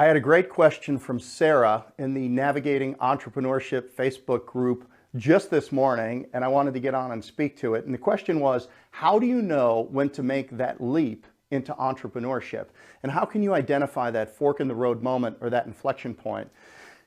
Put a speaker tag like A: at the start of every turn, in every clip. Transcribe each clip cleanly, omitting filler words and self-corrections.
A: I had a great question from Sarah in the Navigating Entrepreneurship Facebook group just this morning, and I wanted to get on and speak to it. And the question was, how do you know when to make that leap into entrepreneurship? And how can you identify that fork in the road moment or that inflection point?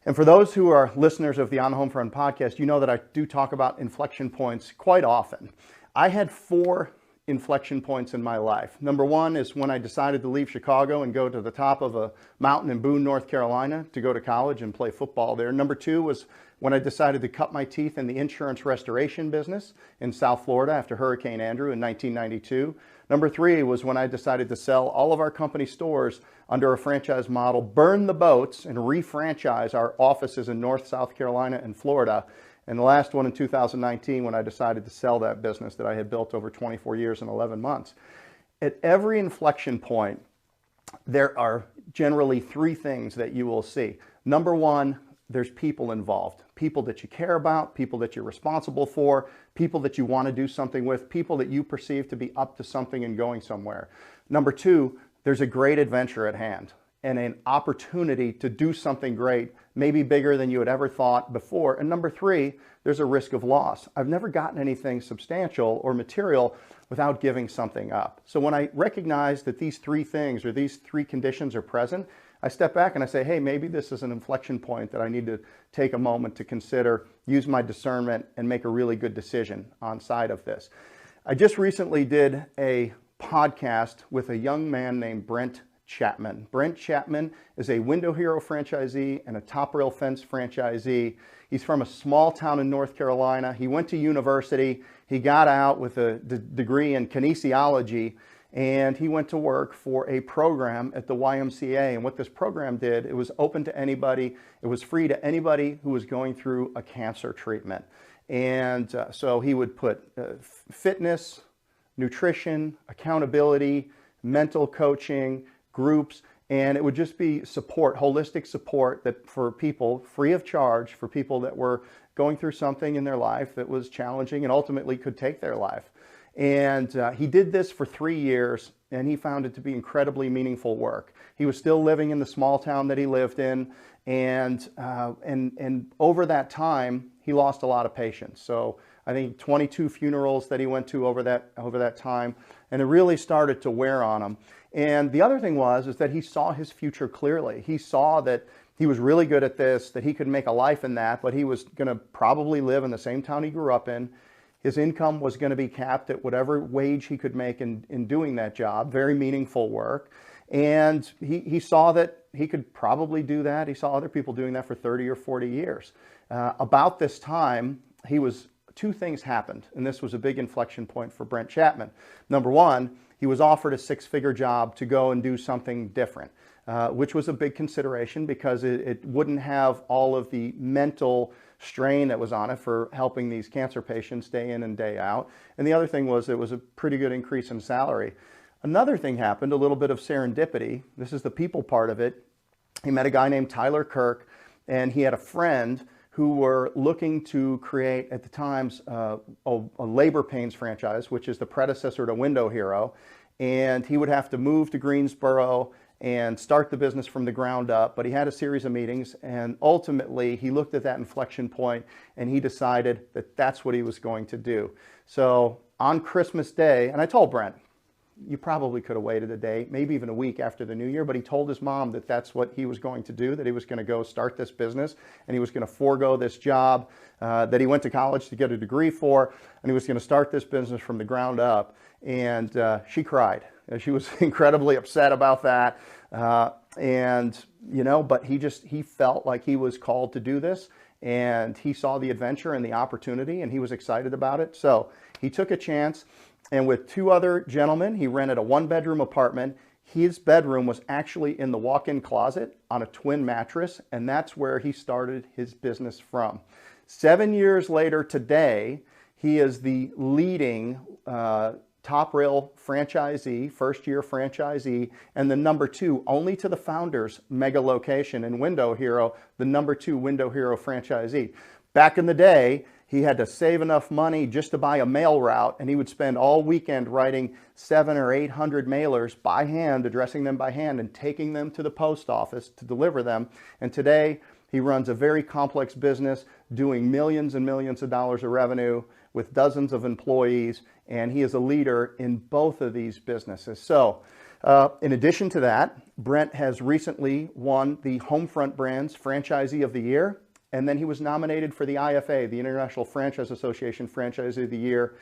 A: And for those who are listeners of the On the Homefront podcast, you know that I do talk about inflection points quite often. I had 4 inflection points in my life. Number 1 is when I decided to leave Chicago and go to the top of a mountain in Boone, North Carolina to go to college and play football there. Number 2 was when I decided to cut my teeth in the insurance restoration business in South Florida after Hurricane Andrew in 1992. Number 3 was when I decided to sell all of our company stores under a franchise model, burn the boats, and refranchise our offices in North, South Carolina, and Florida. And the last one in 2019 when I decided to sell that business that I had built over 24 years and 11 months. At every inflection point, there are generally 3 things that you will see. Number 1, there's people involved. People that you care about, people that you're responsible for, people that you want to do something with, people that you perceive to be up to something and going somewhere. Number 2, there's a great adventure at hand and an opportunity to do something great, maybe bigger than you had ever thought before. And number 3, there's a risk of loss. I've never gotten anything substantial or material without giving something up. So when I recognize that these 3 things or these 3 conditions are present, I step back and I say, hey, maybe this is an inflection point that I need to take a moment to consider, use my discernment, and make a really good decision on side of this. I just recently did a podcast with a young man named Brent Chapman. Brent Chapman is a Window Hero franchisee and a Top Rail Fence franchisee. He's from a small town in North Carolina. He went to university. He got out with a degree in kinesiology, and he went to work for a program at the YMCA. And what this program did, it was open to anybody. It was free to anybody who was going through a cancer treatment. And so he would put fitness, nutrition, accountability, mental coaching, groups, and it would just be support, holistic support that for people free of charge, for people that were going through something in their life that was challenging and ultimately could take their life. And he did this for 3 years, and he found it to be incredibly meaningful work. He was still living in the small town that he lived in, and over that time, he lost a lot of patients. So I think 22 funerals that he went to over that time, and it really started to wear on him. And the other thing is that he saw his future clearly. He saw that he was really good at this, that he could make a life in that, but he was going to probably live in the same town he grew up in. His income was going to be capped at whatever wage he could make in doing that job, very meaningful work. And he saw that he could probably do that. He saw other people doing that for 30 or 40 years. About this time, 2 things happened, and this was a big inflection point for Brent Chapman. Number 1, he was offered a 6-figure job to go and do something different, which was a big consideration because it wouldn't have all of the mental strain that was on it for helping these cancer patients day in and day out. And the other thing was it was a pretty good increase in salary. Another thing happened, a little bit of serendipity. This is the people part of it. He met a guy named Tyler Kirk, and he had a friend who were looking to create, at the times, a labor pains franchise, which is the predecessor to Window Hero. And he would have to move to Greensboro and start the business from the ground up. But he had a series of meetings, and ultimately he looked at that inflection point and he decided that that's what he was going to do. So on Christmas Day, and I told Brent, you probably could have waited a day, maybe even a week after the new year, but he told his mom that that's what he was going to do, that he was going to go start this business, and he was going to forego this job that he went to college to get a degree for, and he was going to start this business from the ground up. And she cried. She was incredibly upset about that. But he felt like he was called to do this, and he saw the adventure and the opportunity, and he was excited about it. So he took a chance. And with 2 other gentlemen, he rented a 1-bedroom apartment. His bedroom was actually in the walk-in closet on a twin mattress, and that's where he started his business from. 7 years later today, he is the leading Top Rail franchisee, first-year franchisee, and the number 2, only to the founder's mega location in Window Hero, the number 2 Window Hero franchisee. Back in the day, he had to save enough money just to buy a mail route, and he would spend all weekend writing 700 or 800 mailers by hand, addressing them by hand, and taking them to the post office to deliver them. And today, he runs a very complex business doing millions and millions of dollars of revenue with dozens of employees, and he is a leader in both of these businesses. So, in addition to that, Brent has recently won the Homefront Brands Franchisee of the Year. And then he was nominated for the IFA, the International Franchise Association Franchisee of the Year,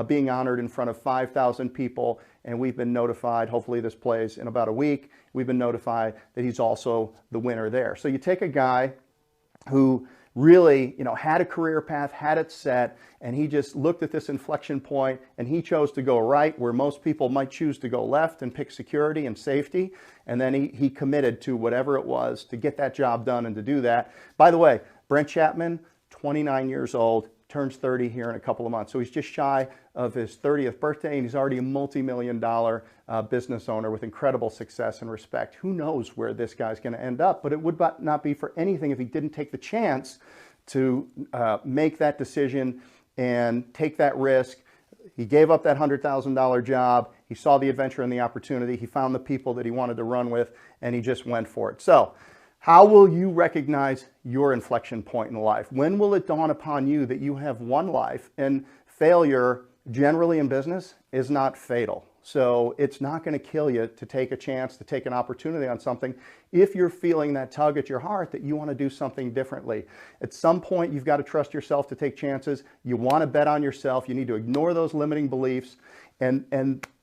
A: being honored in front of 5,000 people. And we've been notified, hopefully this plays in about a week, we've been notified that he's also the winner there. So you take a guy who really, had a career path, had it set, and he just looked at this inflection point and he chose to go right where most people might choose to go left and pick security and safety. And then he committed to whatever it was to get that job done and to do that. By the way, Brent Chapman, 29 years old, turns 30 here in a couple of months. So he's just shy of his 30th birthday, and he's already a multi-million-dollar business owner with incredible success and respect. Who knows where this guy's going to end up, but it would not be for anything if he didn't take the chance to make that decision and take that risk. He gave up that $100,000 job. He saw the adventure and the opportunity. He found the people that he wanted to run with, and he just went for it. So, how will you recognize your inflection point in life? When will it dawn upon you that you have one life, and failure generally in business is not fatal? So it's not going to kill you to take a chance, to take an opportunity on something if you're feeling that tug at your heart that you want to do something differently. At some point, you've got to trust yourself to take chances. You want to bet on yourself. You need to ignore those limiting beliefs and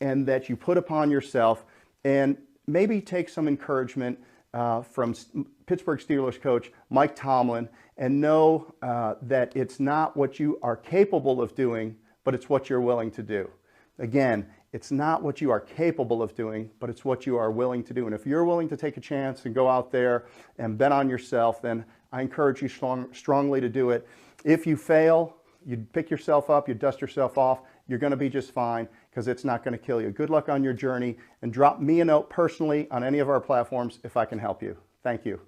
A: that you put upon yourself, and maybe take some encouragement from Pittsburgh Steelers coach Mike Tomlin, and know that it's not what you are capable of doing, but it's what you're willing to do. Again, it's not what you are capable of doing, but it's what you are willing to do. And if you're willing to take a chance and go out there and bet on yourself, then I encourage you strongly to do it. If you fail, you pick yourself up, you dust yourself off, you're going to be just fine, because it's not going to kill you. Good luck on your journey, and drop me a note personally on any of our platforms if I can help you. Thank you.